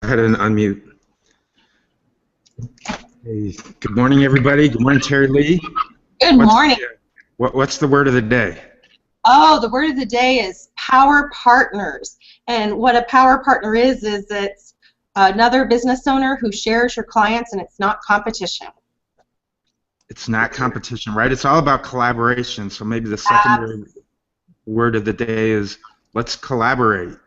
Ahead and unmute. Hey, good morning, everybody. Good morning, Terilee. Good morning. What's the word of the day? Oh, the word of the day is power partners. And what a power partner is it's another business owner who shares your clients, and it's not competition. It's not competition, right? It's all about collaboration. So maybe the secondary word of the day is let's collaborate.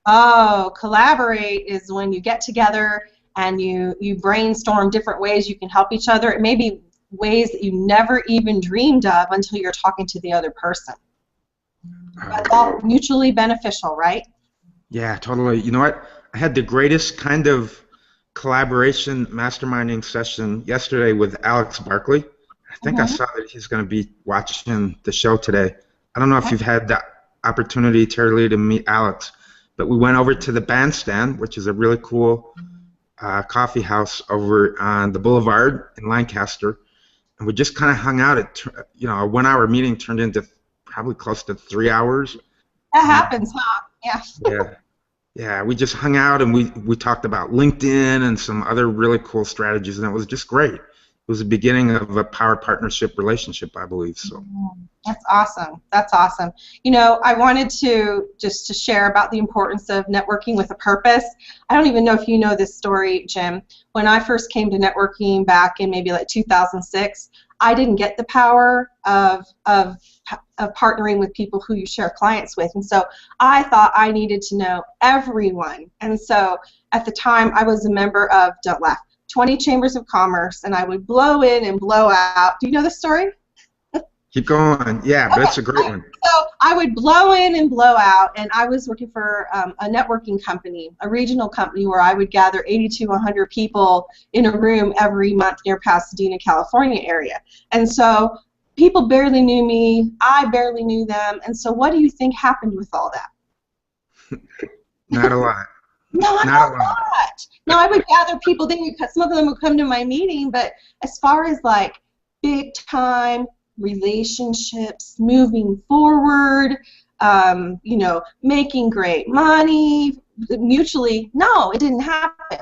Oh, collaborate is when you get together and you brainstorm different ways you can help each other. It may be ways that you never even dreamed of until you're talking to the other person. But all mutually beneficial, right? Yeah, totally. You know what? I had the greatest kind of collaboration masterminding session yesterday with Alex Barkley. I think I saw that he's going to be watching the show today. I don't know if you've had the opportunity, Terilee, to meet Alex, but we went over to the Bandstand, which is a really cool coffee house over on the Boulevard in Lancaster, and we just kind of hung out. A 1 hour meeting turned into probably close to 3 hours. That happens, huh? Yeah. Yeah, we just hung out and we talked about LinkedIn and some other really cool strategies, and it was just great. It was the beginning of a power partnership relationship, I believe. So that's awesome. That's awesome. You know, I wanted to just to share about the importance of networking with a purpose. I don't even know if you know this story, Jim. When I first came to networking back in maybe like 2006, I didn't get the power of partnering with people who you share clients with, and so I thought I needed to know everyone. And so at the time, I was a member of, don't laugh, 20 chambers of commerce, and I would blow in and blow out. Do you know the story? Keep going. Yeah, but it's a great one. So I would blow in and blow out, and I was working for a networking company, a regional company, where I would gather 80 to 100 people in a room every month near Pasadena, California area. And so people barely knew me, I barely knew them, and so what do you think happened with all that? Not a lot. Not a lot. Now, I would gather people, some of them would come to my meeting, but as far as like big time relationships, moving forward, making great money, mutually, no, it didn't happen.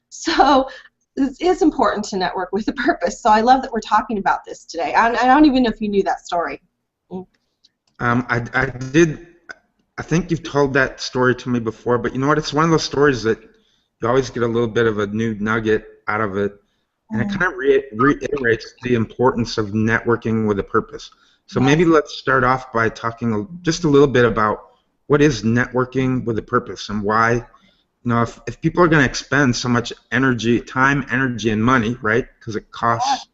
So it is important to network with a purpose. So I love that we're talking about this today. I don't even know if you knew that story. I did. I think you've told that story to me before, but you know what? It's one of those stories that you always get a little bit of a new nugget out of it, and it kind of reiterates the importance of networking with a purpose. So maybe let's start off by talking just a little bit about what is networking with a purpose and why. You know, if people are going to expend so much energy, time, energy, and money, right? Because it costs,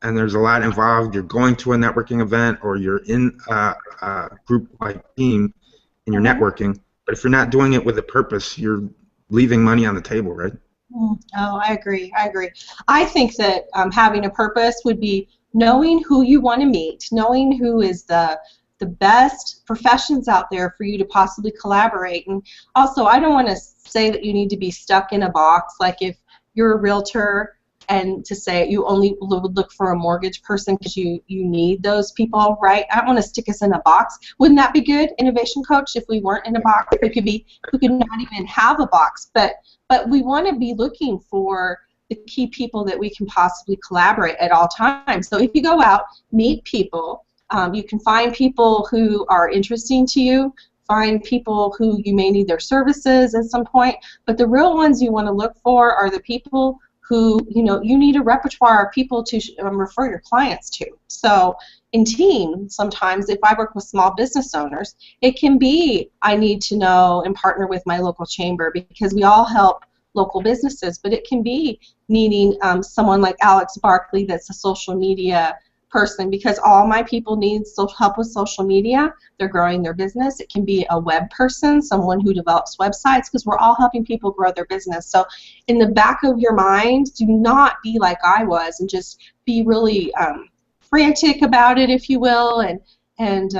and there's a lot involved. You're going to a networking event, or you're in a group-like team, and you're networking. But if you're not doing it with a purpose, you're leaving money on the table, right? Oh, I agree. I think that having a purpose would be knowing who you want to meet, knowing who is the best professions out there for you to possibly collaborate. And also, I don't want to say that you need to be stuck in a box, like if you're a realtor and to say you only would look for a mortgage person because you need those people, right? I don't want to stick us in a box. Wouldn't that be good, innovation coach, if we weren't in a box? We could not even have a box, but we want to be looking for the key people that we can possibly collaborate at all times. So if you go out, meet people, you can find people who are interesting to you, find people who you may need their services at some point, but the real ones you want to look for are the people who, you need a repertoire of people to refer your clients to. So in team, sometimes if I work with small business owners, it can be I need to know and partner with my local chamber because we all help local businesses, but it can be needing someone like Alex Barkley that's a social media person because all my people need help with social media. They're growing their business. It can be a web person, someone who develops websites, because we're all helping people grow their business. So in the back of your mind, do not be like I was and just be really frantic about it, if you will, and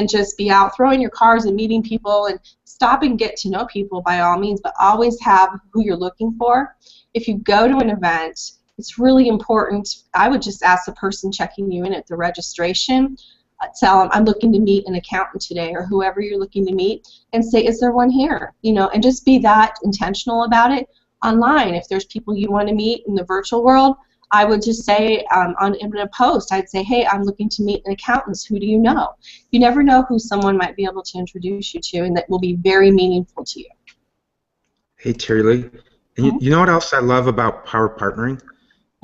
just be out throwing your cars and meeting people, and stop and get to know people by all means, but always have who you're looking for. If you go to an event, it's really important. I would just ask the person checking you in at the registration, tell them I'm looking to meet an accountant today, or whoever you're looking to meet, and say, is there one here? You know, and just be that intentional about it. Online, if there's people you want to meet in the virtual world, I would just say in a post, I'd say, hey, I'm looking to meet an accountant. Who do you know? You never know who someone might be able to introduce you to, and that will be very meaningful to you. Hey, Terilee, and you know what else I love about power partnering?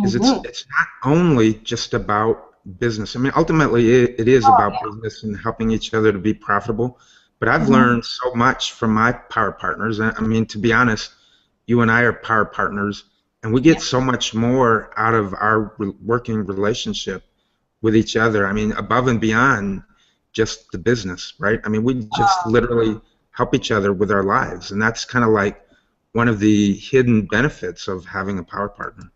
Is it's not only just about business. I mean, ultimately it is about business and helping each other to be profitable. But I've learned so much from my power partners. I mean, to be honest, you and I are power partners, and we get so much more out of our working relationship with each other. I mean, above and beyond just the business, right? I mean, we just literally help each other with our lives, and that's kind of like one of the hidden benefits of having a power partner.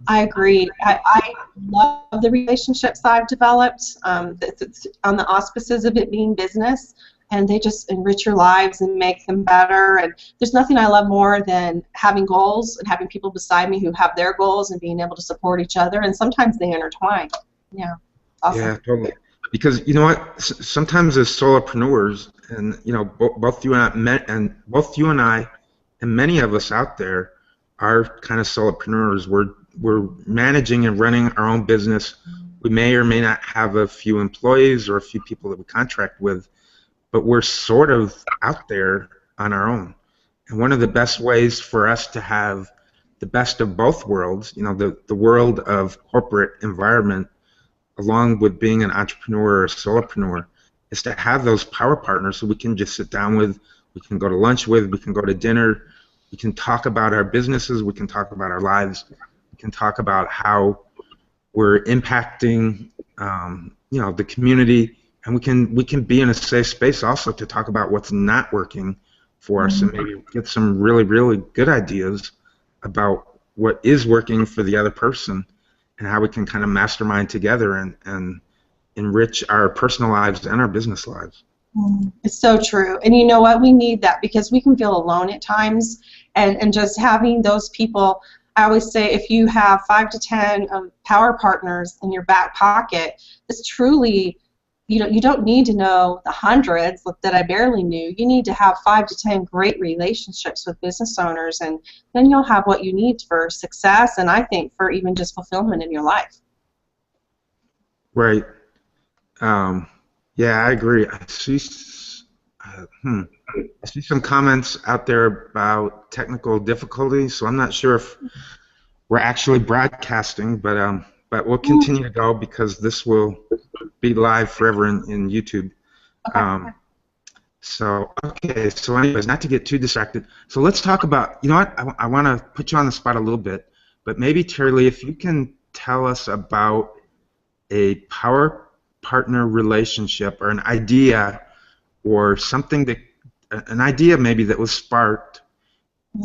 I agree. I love the relationships I've developed. It's on the auspices of it being business, and they just enrich your lives and make them better. And there's nothing I love more than having goals and having people beside me who have their goals and being able to support each other. And sometimes they intertwine. Yeah, awesome. Yeah, totally. Because you know what? Sometimes as solopreneurs, and you know, both you and I, and many of us out there are kind of solopreneurs. We're managing and running our own business. We may or may not have a few employees or a few people that we contract with, but we're sort of out there on our own. And one of the best ways for us to have the best of both worlds, you know, the world of corporate environment, along with being an entrepreneur or a solopreneur, is to have those power partners who we can just sit down with, we can go to lunch with, we can go to dinner, we can talk about our businesses, we can talk about our lives, we can talk about how we're impacting, you know, the community, and we can be in a safe space also to talk about what's not working for us, and maybe get some really, really good ideas about what is working for the other person, and how we can kind of mastermind together and enrich our personal lives and our business lives. It's so true. And you know what? We need that, because we can feel alone at times, and just having those people. I always say, if you have 5 to 10 power partners in your back pocket, it's truly, you don't need to know the hundreds that I barely knew. You need to have 5 to 10 great relationships with business owners, and then you'll have what you need for success, and I think for even just fulfillment in your life. Right. Yeah, I agree. I see some comments out there about technical difficulties, so I'm not sure if we're actually broadcasting, but we'll continue to go because this will be live forever in YouTube. Okay. So anyways, not to get too distracted, so let's talk about, you know what, I want to put you on the spot a little bit, but maybe, Terilee, if you can tell us about a power partner relationship or an idea or something an idea maybe that was sparked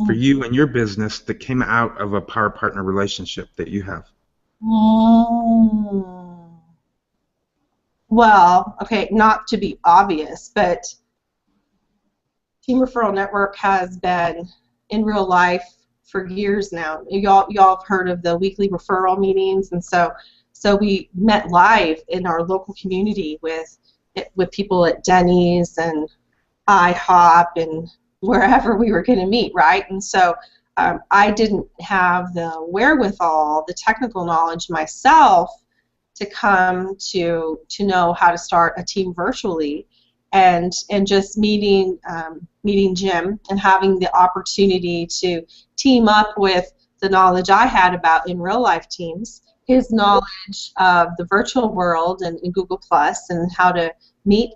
for you and your business that came out of a power partner relationship that you have. Well, okay, not to be obvious, but Team Referral Network has been in real life for years now. Y'all have heard of the weekly referral meetings, and so we met live in our local community with people at Denny's and IHOP and wherever we were going to meet, right? And so I didn't have the wherewithal, the technical knowledge myself to come to know how to start a team virtually, and just meeting Jim and having the opportunity to team up with the knowledge I had about in real life teams, his knowledge of the virtual world and Google Plus and how to meet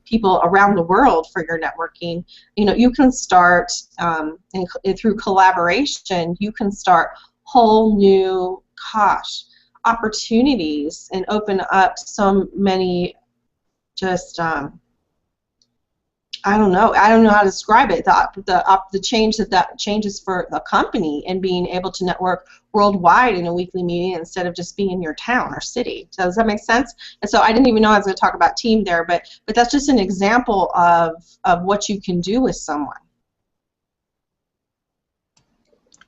people around the world for your networking. You know, you can start through collaboration. You can start whole new opportunities and open up so many just I don't know how to describe it. The change that changes for the company and being able to network worldwide in a weekly meeting instead of just being in your town or city. So does that make sense? And so I didn't even know I was going to talk about team there, but that's just an example of what you can do with someone.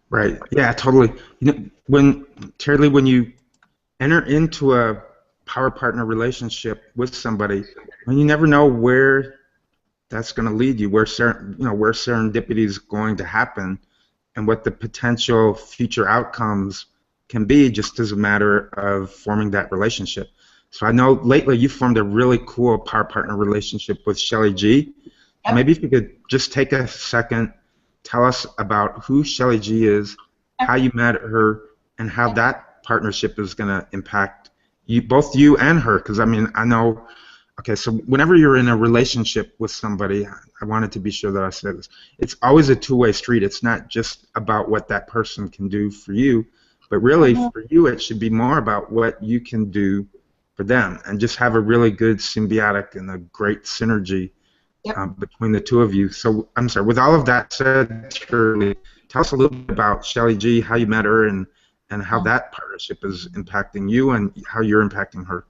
Right. Yeah. Totally. You know, Terilee, when you enter into a power partner relationship with somebody, and you never know where that's going to lead you, where where serendipity is going to happen, and what the potential future outcomes can be, just as a matter of forming that relationship. So I know lately you formed a really cool power partner relationship with Shelly G. Yep. Maybe if you could just take a second, tell us about who Shelly G is, how you met her, and how that partnership is going to impact you, both you and her. Because I mean, I know. Okay, so whenever you're in a relationship with somebody, I wanted to be sure that I said this. It's always a two-way street. It's not just about what that person can do for you, but really for you, it should be more about what you can do for them, and just have a really good symbiotic and a great synergy between the two of you. So I'm sorry, with all of that said, Shirley, tell us a little bit about Shelly G, how you met her, and how that partnership is impacting you and how you're impacting her.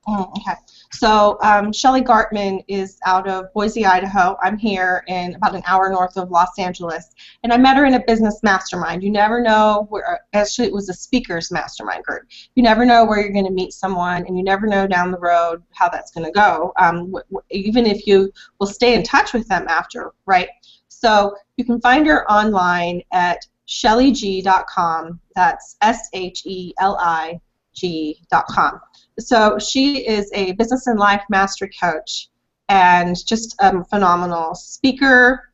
Okay. So Shelly Gartman is out of Boise, Idaho. I'm here in about an hour north of Los Angeles. And I met her in a business mastermind. You never know where, actually it was a speakers mastermind group. You never know where you're going to meet someone, and you never know down the road how that's going to go, even if you will stay in touch with them after, right? So you can find her online at shellyg.com. That's SHELIG.com. So she is a business and life mastery coach and just a phenomenal speaker.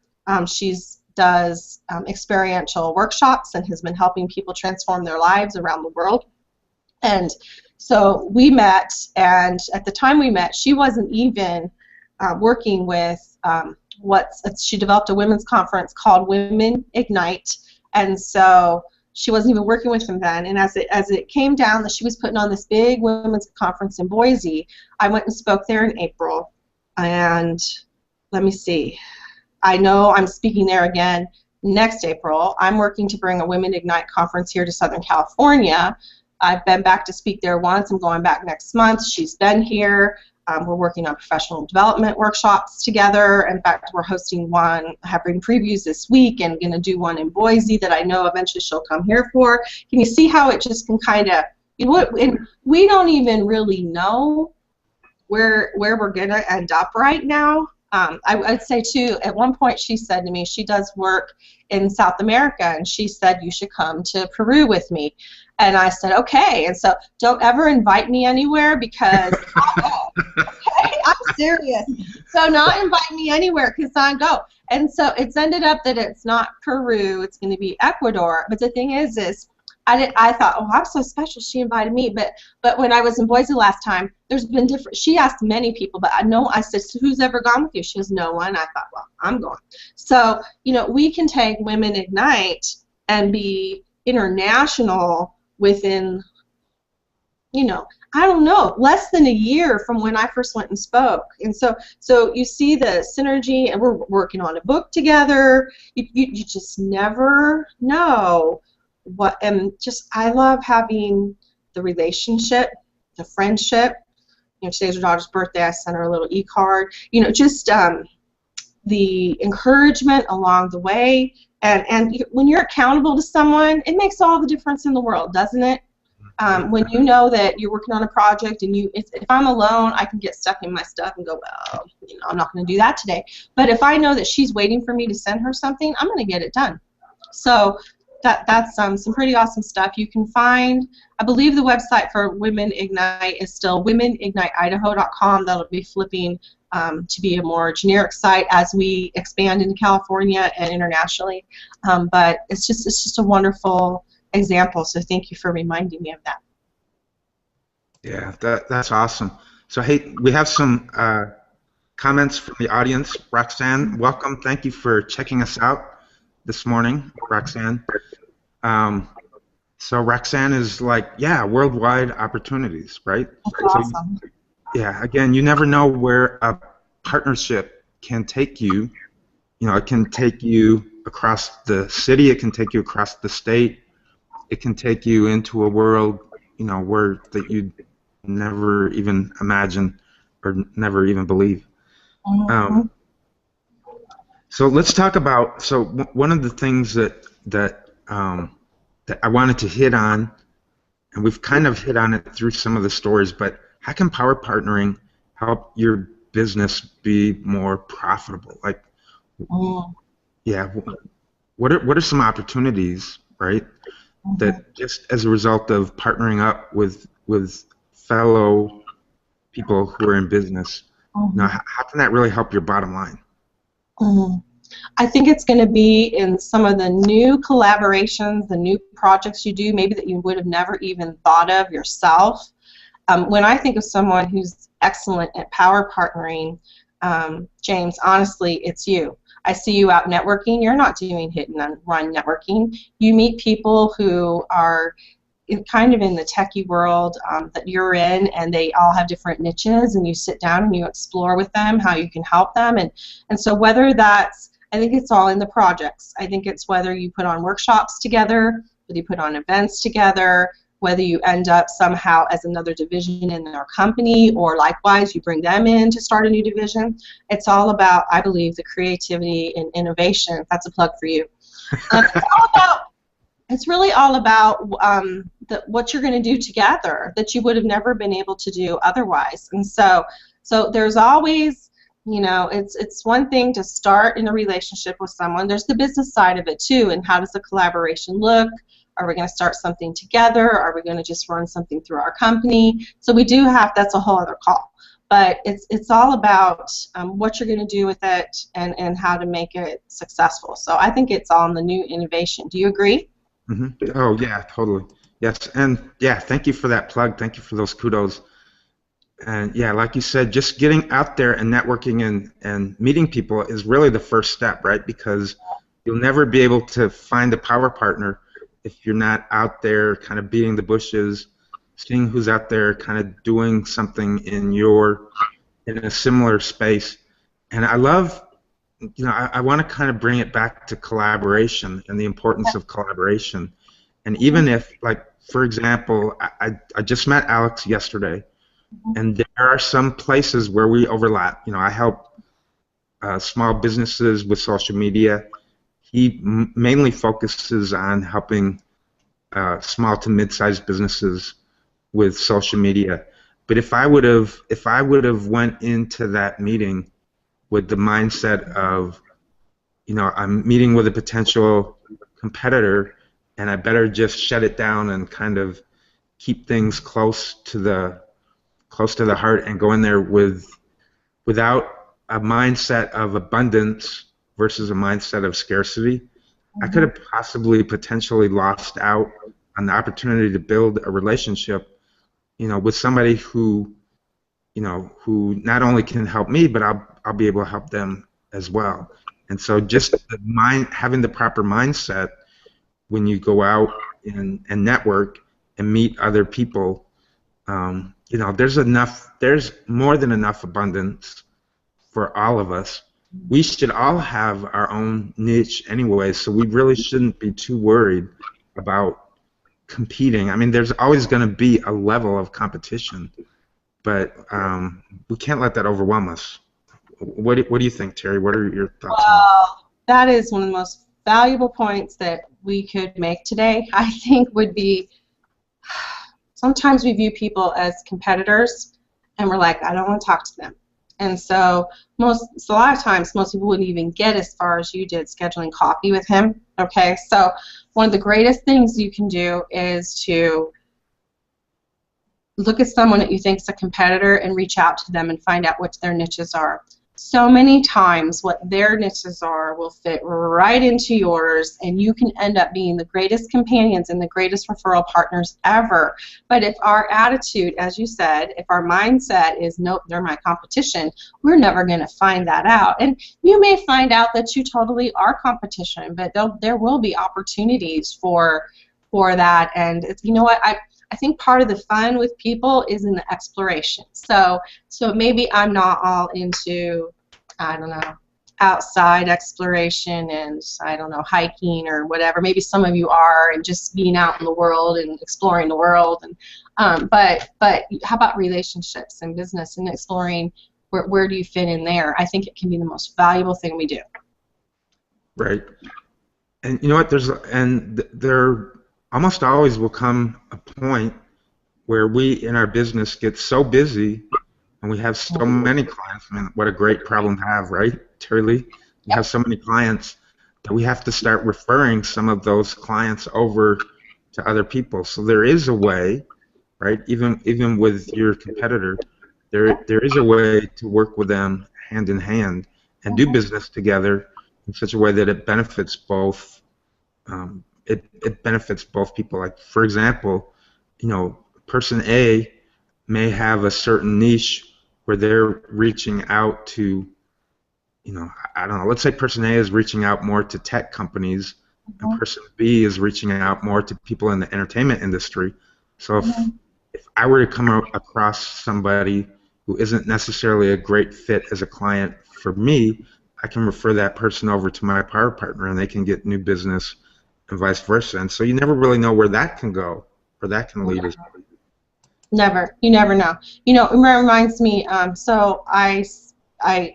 She does experiential workshops and has been helping people transform their lives around the world. And so we met, and at the time we met, she wasn't even working with she developed a women's conference called Women Ignite, and so she wasn't even working with them then. And as it came down that she was putting on this big women's conference in Boise, I went and spoke there in April. And let me see. I know I'm speaking there again next April. I'm working to bring a Women Ignite conference here to Southern California. I've been back to speak there once. I'm going back next month. She's been here. We're working on professional development workshops together. In fact, we're hosting one, having previews this week, and going to do one in Boise that I know eventually she'll come here for. Can you see how it just can kind of, and we don't even really know where we're going to end up right now. I'd say, too, at one point she said to me, she does work in South America, and she said, you should come to Peru with me. And I said, okay. And so don't ever invite me anywhere, because I'll go. Okay? I'm serious. So not invite me anywhere, because I go. And so it's ended up that it's not Peru. It's going to be Ecuador. But the thing is I thought, oh, I'm so special. She invited me. But when I was in Boise last time, there's been different. She asked many people, but I said, so who's ever gone with you? She goes, no one. I thought, well, I'm going. So, we can take Women Ignite and be international within, I don't know, less than a year from when I first went and spoke. And so you see the synergy, and we're working on a book together. You just never know what, and just I love having the relationship, the friendship. Today's her daughter's birthday. I sent her a little e-card. Just the encouragement along the way. And when you're accountable to someone, it makes all the difference in the world, doesn't it? When you know that you're working on a project, and if I'm alone, I can get stuck in my stuff and go, well, I'm not going to do that today. But if I know that she's waiting for me to send her something, I'm going to get it done. So that's some pretty awesome stuff. You can find, I believe the website for Women Ignite is still womenigniteidaho.com. That'll be flipping to be a more generic site as we expand into California and internationally. But it's just a wonderful example. So thank you for reminding me of that. Yeah, that's awesome. So hey, we have some comments from the audience. Roxanne, welcome. Thank you for checking us out this morning, Roxanne. So Roxanne is like, yeah, worldwide opportunities, right? That's awesome. Yeah, again, you never know where a partnership can take you. It can take you across the city, it can take you across the state, it can take you into a world, where that you'd never even imagine or never even believe. Mm-hmm. So let's talk about, one of the things that I wanted to hit on, and we've kind of hit on it through some of the stories, but how can power partnering help your business be more profitable? Like, Mm, yeah, what are some opportunities, right? mhm, That just as a result of partnering up with fellow people who are in business, mhm, how can that really help your bottom line? mhm. I think it's going to be in some of the new collaborations, the new projects you do, maybe that you would have never even thought of yourself. When I think of someone who's excellent at power partnering, James, honestly, it's you. I see you out networking. You're not doing hit and run networking. You meet people who are kind of in the techie world that you're in, and they all have different niches, and you sit down and you explore with them how you can help them. And so whether that's, I think it's all in the projects. I think it's whether you put on workshops together, whether you put on events together, whether you end up somehow as another division in our company, or likewise you bring them in to start a new division. It's all about, I believe, the creativity and innovation. That's a plug for you. It's all about, it's really all about what you're going to do together that you would have never been able to do otherwise. And so there's always, it's one thing to start in a relationship with someone. There's the business side of it too, and how does the collaboration look? Are we going to start something together? Are we going to just run something through our company? So we do have, that's a whole other call. But it's all about what you're going to do with it, and how to make it successful. So I think it's all in the new innovation. Do you agree? Oh yeah, totally. Yes, and yeah, thank you for that plug. Thank you for those kudos. And yeah, like you said, just getting out there and networking and meeting people is really the first step, right? Because you'll never be able to find a power partner if you're not out there kind of beating the bushes, seeing who's out there kind of doing something in a similar space. And I love, I want to kind of bring it back to collaboration and the importance of collaboration. And even if, like, for example, I just met Alex yesterday, and there are some places where we overlap. I help small businesses with social media. He mainly focuses on helping small to mid-sized businesses with social media. But if I would have went into that meeting with the mindset of, I'm meeting with a potential competitor, and I better just shut it down and kind of keep things close to the heart and go in there without a mindset of abundance versus a mindset of scarcity, I could have possibly potentially lost out on the opportunity to build a relationship, with somebody who not only can help me, but I'll be able to help them as well. And so just having the proper mindset when you go out and network and meet other people, there's more than enough abundance for all of us. We should all have our own niche anyway, so we really shouldn't be too worried about competing. I mean, there's always going to be a level of competition, but we can't let that overwhelm us. What do you think, Terry? What are your thoughts on that? Well, that is one of the most valuable points that we could make today. I think would be, sometimes we view people as competitors, and we're like, I don't want to talk to them. And so a lot of times most people wouldn't even get as far as you did scheduling coffee with him. Okay, so one of the greatest things you can do is to look at someone that you think is a competitor and reach out to them and find out what their niches are. So many times what their niches are will fit right into yours, and you can end up being the greatest companions and the greatest referral partners ever. But if our attitude, as you said, if our mindset is, nope, they're my competition, we're never going to find that out. And you may find out that you totally are competition, but there will be opportunities for that. And you know what, I think part of the fun with people is in the exploration. So maybe I'm not all into, I don't know, outside exploration and, I don't know, hiking or whatever. Maybe some of you are, and just being out in the world and exploring the world. And but how about relationships and business and exploring where do you fit in there? I think it can be the most valuable thing we do. Right. And you know what? There almost always will come a point where we in our business get so busy and we have so many clients. I mean, what a great problem to have, right, Terilee? We have so many clients that we have to start referring some of those clients over to other people. So there is a way, right? Even with your competitor, there is a way to work with them hand in hand and do business together in such a way that it benefits both. It benefits both people. Like, for example, person A may have a certain niche where they're reaching out to, I don't know, let's say person A is reaching out more to tech companies and person B is reaching out more to people in the entertainment industry. So if I were to come across somebody who isn't necessarily a great fit as a client for me, I can refer that person over to my power partner and they can get new business and vice versa. And so you never really know where that can go, where that can lead us. Never. You never know. It reminds me, so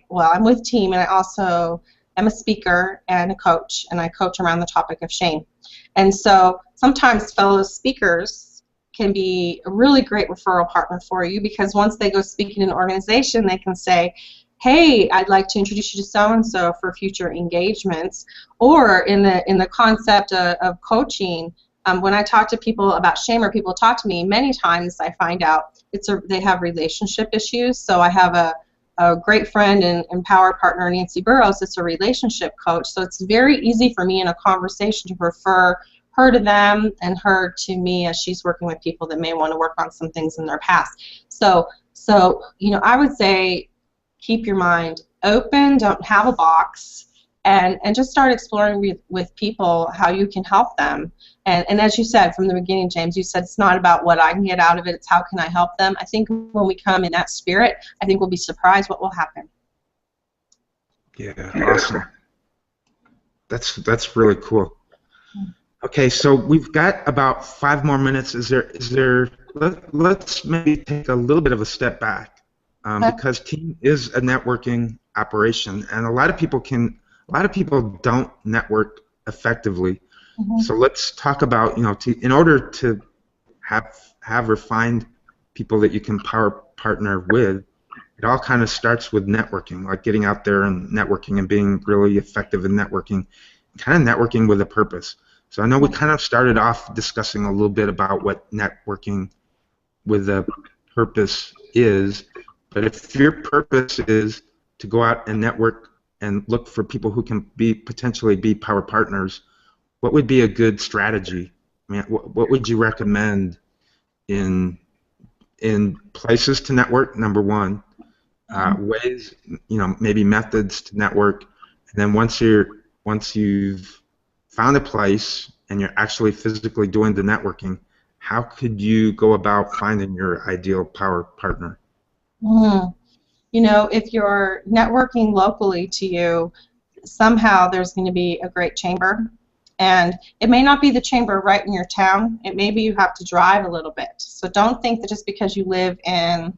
well, I'm with Team, and I also am a speaker and a coach, and I coach around the topic of shame. And so sometimes fellow speakers can be a really great referral partner for you, because once they go speak in an organization, they can say, hey, I'd like to introduce you to so-and-so for future engagements. Or in the concept of coaching, when I talk to people about shame, or people talk to me, many times I find out they have relationship issues. So I have a great friend and power partner, Nancy Burrows, that's a relationship coach. So it's very easy for me in a conversation to refer her to them and her to me, as she's working with people that may want to work on some things in their past. So I would say keep your mind open, don't have a box, and just start exploring with people how you can help them. And as you said from the beginning, James, you said it's not about what I can get out of it, it's how can I help them. I think when we come in that spirit, I think we'll be surprised what will happen. Yeah, awesome. That's really cool. Okay, so we've got about 5 more minutes. Let's maybe take a little bit of a step back, because Team is a networking operation, and a lot of people don't network effectively. So let's talk about, in order to have or find people that you can power partner with, it all kind of starts with networking, like getting out there and networking and being really effective in networking, kind of networking with a purpose. So I know we kind of started off discussing a little bit about what networking with a purpose is, but if your purpose is to go out and network and look for people who can potentially be power partners, what would be a good strategy? I mean, what would you recommend in places to network? Number one, ways, maybe methods to network, and then once you've found a place and you're actually physically doing the networking, how could you go about finding your ideal power partner? If you're networking locally to you, somehow there's going to be a great chamber. And it may not be the chamber right in your town. It may be you have to drive a little bit. So don't think that just because you live in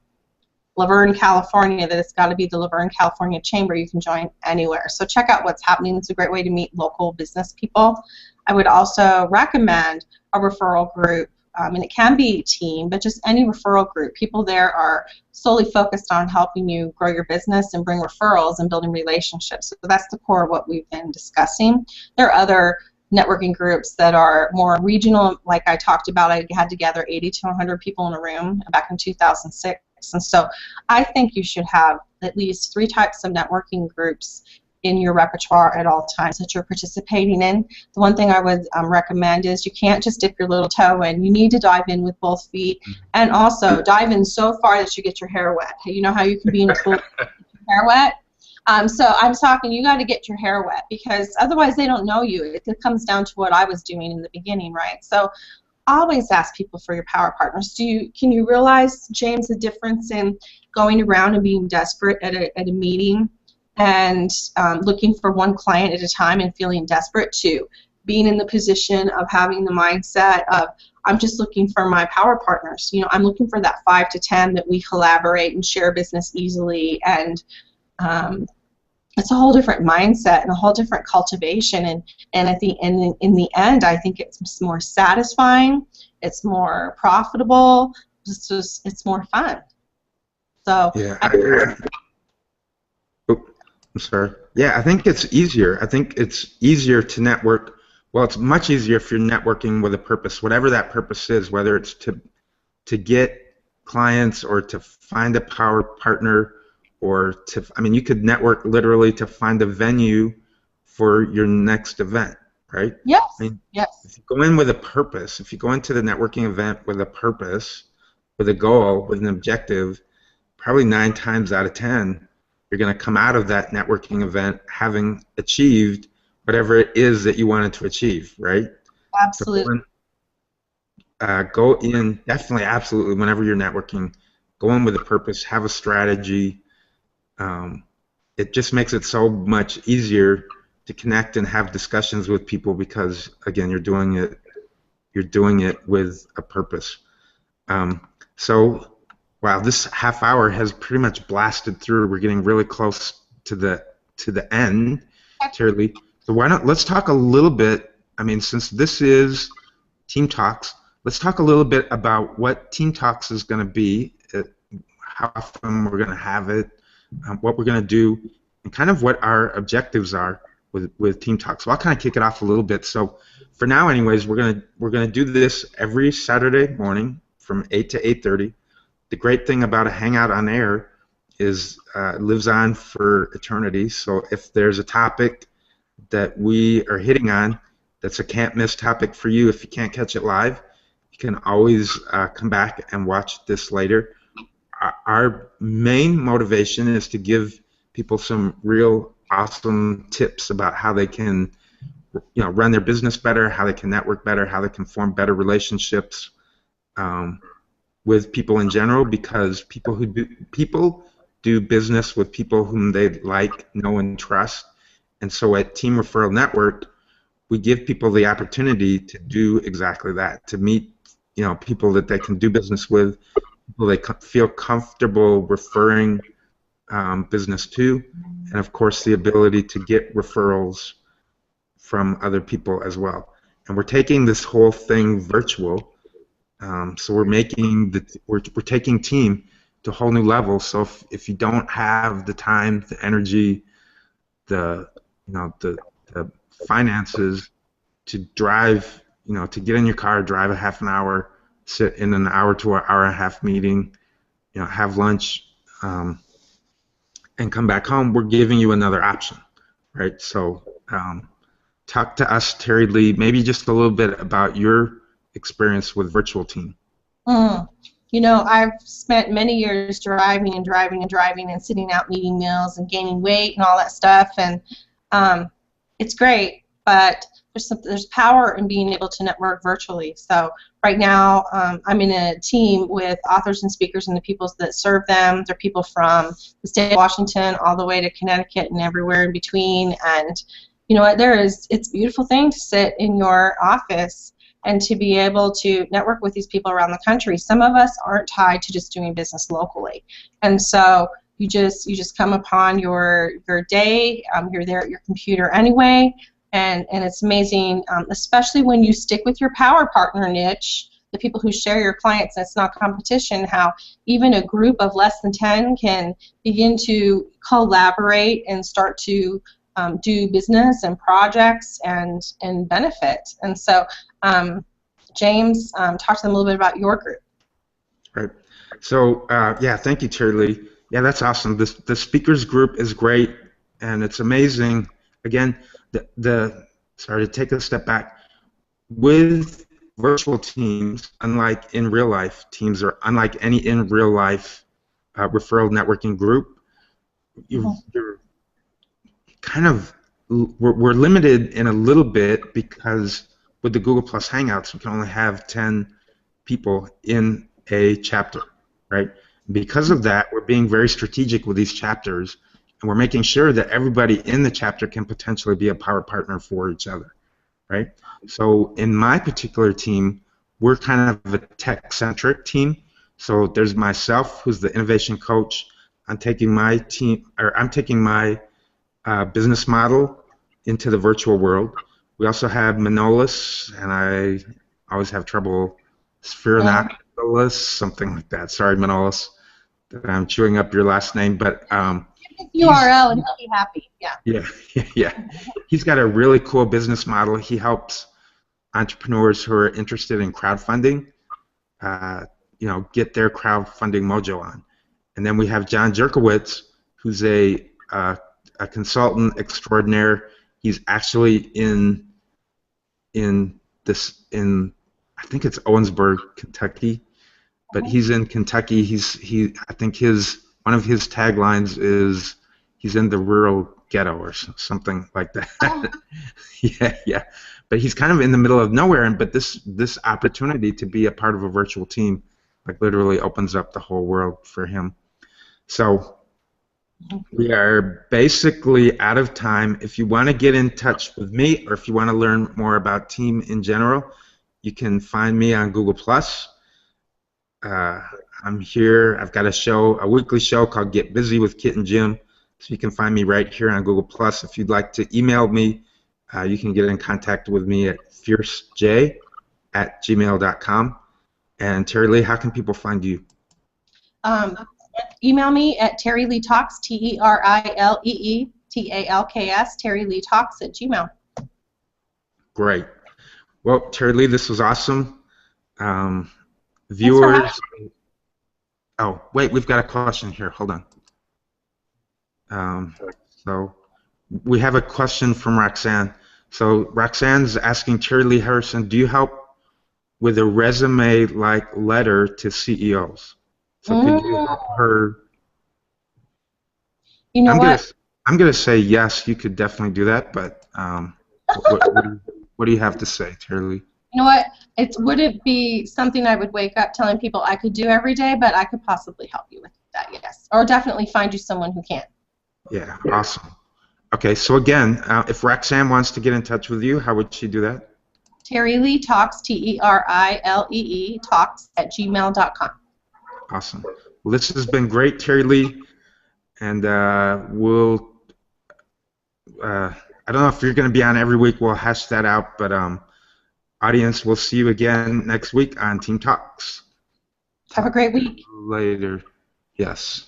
Laverne, California, that it's got to be the Laverne, California chamber. You can join anywhere. So check out what's happening. It's a great way to meet local business people. I would also recommend a referral group. And it can be a team, but just any referral group. People there are solely focused on helping you grow your business and bring referrals and building relationships. So that's the core of what we've been discussing. There are other networking groups that are more regional, like I talked about. I had together 80 to 100 people in a room back in 2006. And so I think you should have at least 3 types of networking groups in your repertoire at all times that you're participating in. The one thing I would recommend is you can't just dip your little toe in. You need to dive in with both feet, and also dive in so far that you get your hair wet. You know how you can be in a pool with your hair wet? So I'm talking, you got to get your hair wet, because otherwise they don't know you. It comes down to what I was doing in the beginning, right? So always ask people for your power partners. Can you realize, James, the difference in going around and being desperate at a meeting and looking for one client at a time and feeling desperate, to being in the position of having the mindset of, I'm just looking for my power partners. I'm looking for that 5 to 10 that we collaborate and share business easily, and it's a whole different mindset and a whole different cultivation, and I think in the end, I think it's more satisfying, it's more profitable. it's more fun. So Yeah, oh, I'm sorry. Yeah, I think it's easier. I think it's easier to network. Well, it's much easier if you're networking with a purpose, whatever that purpose is, whether it's to get clients or to find a power partner or to, I mean, you could network literally to find a venue for your next event, right? yes, I mean, yes, if you go in with a purpose, if you go into the networking event with a purpose, with a goal, with an objective, probably 9 times out of 10, you're going to come out of that networking event having achieved whatever it is that you wanted to achieve, right? So absolutely. go in, definitely, absolutely, whenever you're networking, go in with a purpose, have a strategy. Um, it just makes it so much easier to connect and have discussions with people because, again, you're doing it with a purpose. So, wow, this half hour has pretty much blasted through. We're getting really close to the end, Terilee. So why not? Let's talk a little bit. I mean, since this is Team Talks, let's talk a little bit about what Team Talks is going to be, how often we're going to have it, what we're going to do, and kind of what our objectives are with Team Talks. So I'll kind of kick it off a little bit. So for now, anyways, we're gonna do this every Saturday morning from 8 to 8:30. The great thing about a Hangout on Air is it lives on for eternity. So if there's a topic that we are hitting on that's a can't miss topic for you, if you can't catch it live, you can always come back and watch this later. Our main motivation is to give people some real awesome tips about how they can, run their business better, how they can network better, how they can form better relationships with people in general, because people do business with people whom they like, know, and trust. And so at Team Referral Network, we give people the opportunity to do exactly that, to meet people that they can do business with, people they feel comfortable referring business to, and of course the ability to get referrals from other people as well. And we're taking this whole thing virtual, so we're taking Team to a whole new level. So if you don't have the time, the energy, the the finances to drive, to get in your car, drive a half an hour, sit in an hour to an hour and a half meeting, have lunch, and come back home, we're giving you another option, right? So talk to us, Terilee, maybe just a little bit about your experience with Virtual Team. I've spent many years driving and driving and driving and sitting out eating meals and gaining weight and all that stuff, and it's great, but there's power in being able to network virtually. So right now I'm in a team with authors and speakers and the people that serve them. They're people from the state of Washington all the way to Connecticut and everywhere in between. And you know what, it's a beautiful thing to sit in your office and to be able to network with these people around the country. Some of us aren't tied to just doing business locally, and so you just come upon your day. You're there at your computer anyway, and it's amazing, especially when you stick with your power partner niche, the people who share your clients. And it's not competition. How even a group of less than 10 can begin to collaborate and start to do business and projects and benefit. And so, James, talk to them a little bit about your group. Right. So, yeah, thank you, Terilee. Yeah, that's awesome. The speakers group is great, and it's amazing. Again, sorry to take a step back. With virtual teams, unlike in real life teams, or unlike any in real life referral networking group, you're kind of we're limited in a little bit because with the Google Plus Hangouts, we can only have 10 people in a chapter, right? Because of that, we're being very strategic with these chapters, and we're making sure that everybody in the chapter can potentially be a power partner for each other, right? So in my particular team, we're kind of a tech-centric team. So there's myself, who's the innovation coach. I'm taking my business model into the virtual world. We also have Manolis, and I always have trouble, Sphirnak, Manolis, something like that. Sorry, Manolis, that I'm chewing up your last name, but he's URL and he'll be happy. Yeah. yeah, yeah. He's got a really cool business model. He helps entrepreneurs who are interested in crowdfunding, uh, get their crowdfunding mojo on. And then we have John Jerkowitz, who's a consultant extraordinaire. He's actually in I think it's Owensboro, Kentucky, but he's in Kentucky. I think one of his taglines is he's in the rural ghetto or something like that. Oh. Yeah, yeah. But he's kind of in the middle of nowhere, but this opportunity to be a part of a virtual team like literally opens up the whole world for him. So we are basically out of time. If you want to get in touch with me or if you want to learn more about team in general, you can find me on Google+. I'm here. I've got a weekly show called Get Busy with Kit and Jim. So you can find me right here on Google+. If you'd like to email me, you can get in contact with me at fiercej@gmail.com. And Terilee, how can people find you? Email me at Terilee Talks, TerileeTalks, Terilee Talks @gmail. Great. Well, Terilee, this was awesome. Viewers. Oh, wait, we've got a question here. Hold on. So we have a question from Roxanne. So Roxanne's asking Terilee Harrison, do you help with a resume-like letter to CEOs? So could you help her? You know what? I'm going to say yes, you could definitely do that, but what do you have to say, Terilee? You know what? Would it be something I would wake up telling people I could do every day, but I could possibly help you with that, yes. Or definitely find you someone who can. Yeah, awesome. Okay, so again, if Roxanne wants to get in touch with you, how would she do that? Terilee Talks, Terilee Talks @gmail.com. Awesome. Well, this has been great, Terilee, and I don't know if you're going to be on every week. We'll hash that out, but audience, we'll see you again next week on Team Talks. Have a great week. Later. Yes.